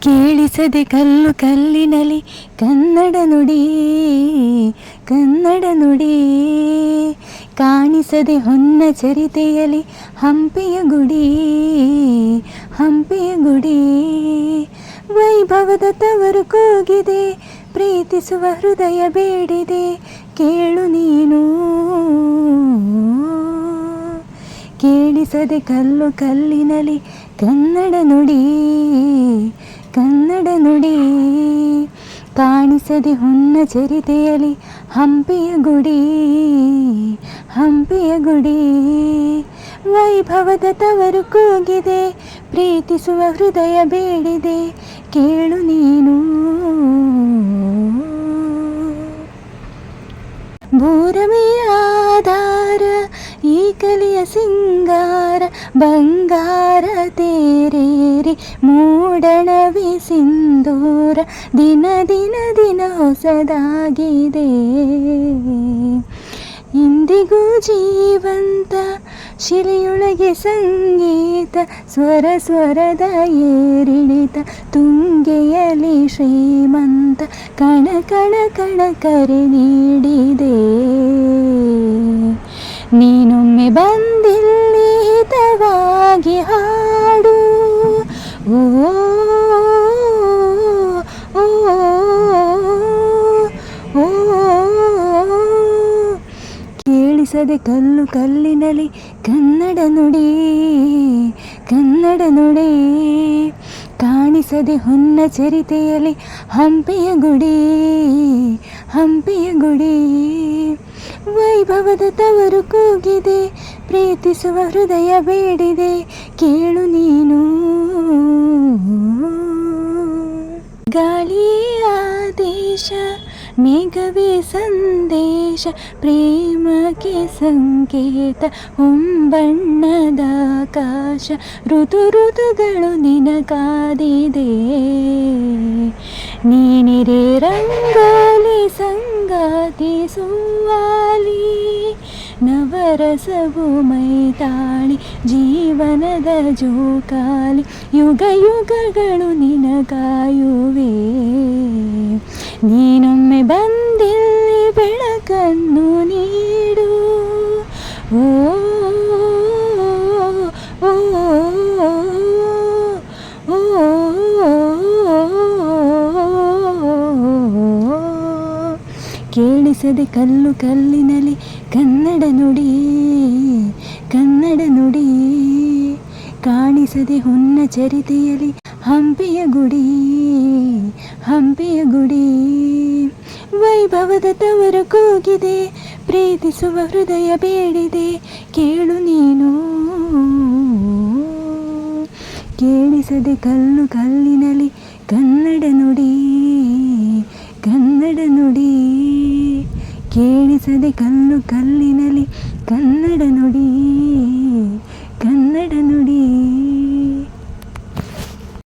ಕೇಳಿಸದೆ ಕಲ್ಲು ಕಲ್ಲಿನಲಿ ಕನ್ನಡ ನುಡಿ ಕನ್ನಡ ನುಡಿ. ಕಾಣಿಸದೆ ಹೊನ್ನ ಚರಿತೆಯಲಿ ಹಂಪೆಯ ಗುಡಿ ಹಂಪೆಯ ಗುಡಿ. ವೈಭವದ ತವರು ಕೂಗಿದೆ, ಪ್ರೀತಿಸುವ ಹೃದಯ ಬೇಡಿದೆ, ಕೇಳು ನೀನು. ಕೇಳಿಸದೆ ಕಲ್ಲು ಕಲ್ಲಿನಲಿ ಕನ್ನಡ ನುಡಿ ಕನ್ನಡ ನುಡಿ. ಕಾಣಿಸದೆ ಹೊನ್ನ ಚರಿತೆಯಲಿ ಹಂಪೆಯ ಗುಡಿ ಹಂಪೆಯ ಗುಡಿ. ವೈಭವದ ತವರು ಕೂಗಿದೆ, ಪ್ರೀತಿಸುವ ಹೃದಯ ಬೇಡಿದೆ, ಕೇಳು ನೀನು. ಭೂರಮೆಯ ಆಧಾರ ಈ ಕಲಿಯ ಸಿಂಗಾರ, ಬಂಗಾರ ತೇರೇರಿ ಮೂಡಣವಿ ಸಿಂಧೂರ, ದಿನ ದಿನ ದಿನ ಹೊಸದಾಗಿದೆ. ಇಂದಿಗೂ ಜೀವಂತ ಶಿಲೆಯೊಳಗೆ ಸಂಗೀತ, ಸ್ವರ ಸ್ವರದ ಏರಿಳಿತ, ತುಂಗೆಯಲಿ ಶ್ರೀಮಂತ, ಕಣ ಕಣ ಕಣ ಕರೆ ನೀಡಿದೆ. ನೀನೊಮ್ಮೆ ಬಂದಿಲ್ಲಿ ಹಿತವಾಗಿ ಹಾಡು, ಓ ಓ ಓ. ಕೇಳಿಸದೆ ಕಲ್ಲು ಕಲ್ಲಿನಲಿ ಕನ್ನಡ ನುಡಿ ಕನ್ನಡ ನುಡಿ. ಕಾಣಿಸದೆ ಹೊನ್ನ ಚರಿತೆಯಲಿ ಹಂಪೆಯ ಗುಡಿ ಹಂಪೆಯ ಗುಡಿ. ವೈಭವದ ತವರು ಕೂಗಿದೆ, ಪ್ರೀತಿಸುವ ಹೃದಯ ಬೇಡಿದೆ, ಕೇಳು ನೀನು. ಗಾಳಿಯೇ ಆದೇಶ, ಮೇಘವೇ ಸಂದೇಶ, ಪ್ರೇಮಕ್ಕೆ ಸಂಕೇತ, ಹೊಂಬಣ್ಣದ ಆಕಾಶ, ಋತು ಋತುಗಳು ನಿನಗಾದಿದೆ. ನೀನಿರೆ ರಂಗೋಲಿ ಸಂಗಾತಿ ಸುವಾಲಿ, ನವರಸವು ಮೈತಾಳಿ, ಜೀವನದ ಜೋಕಾಲಿ, ಯುಗ ಯುಗಗಳು ನಿನಗಾಯುವೆ. ನೀನೊಮ್ಮೆ ಬಂದಿಲ್ಲಿ ಬೆಳಕನ್ನು ನೀಡು, ಓ ಓ ಓ. ಕೇಳಿಸದೆ ಕಲ್ಲು ಕಲ್ಲಿನಲಿ ಕನ್ನಡ ನುಡಿ ಕನ್ನಡ ನುಡಿ. ಕಾಣಿಸದೆ ಹೊನ್ನ ಚರಿತೆಯಲಿ ಹಂಪೆಯ ಗುಡಿ ಹಂಪೆಯ ಗುಡಿ. ವೈಭವದ ತವರು ಕೂಗಿದೆ, ಪ್ರೀತಿಸುವ ಹೃದಯ ಬೇಡಿದೆ, ಕೇಳು ನೀನು. ಕೇಳಿಸದೆ ಕಲ್ಲು ಕಲ್ಲಿನಲಿ ಕನ್ನಡ ನುಡಿ ಕನ್ನಡ ನುಡಿ. ಕೇಳಿಸದೆ ಕಲ್ಲು ಕಲ್ಲಿನಲಿ ಕನ್ನಡ ನುಡಿ.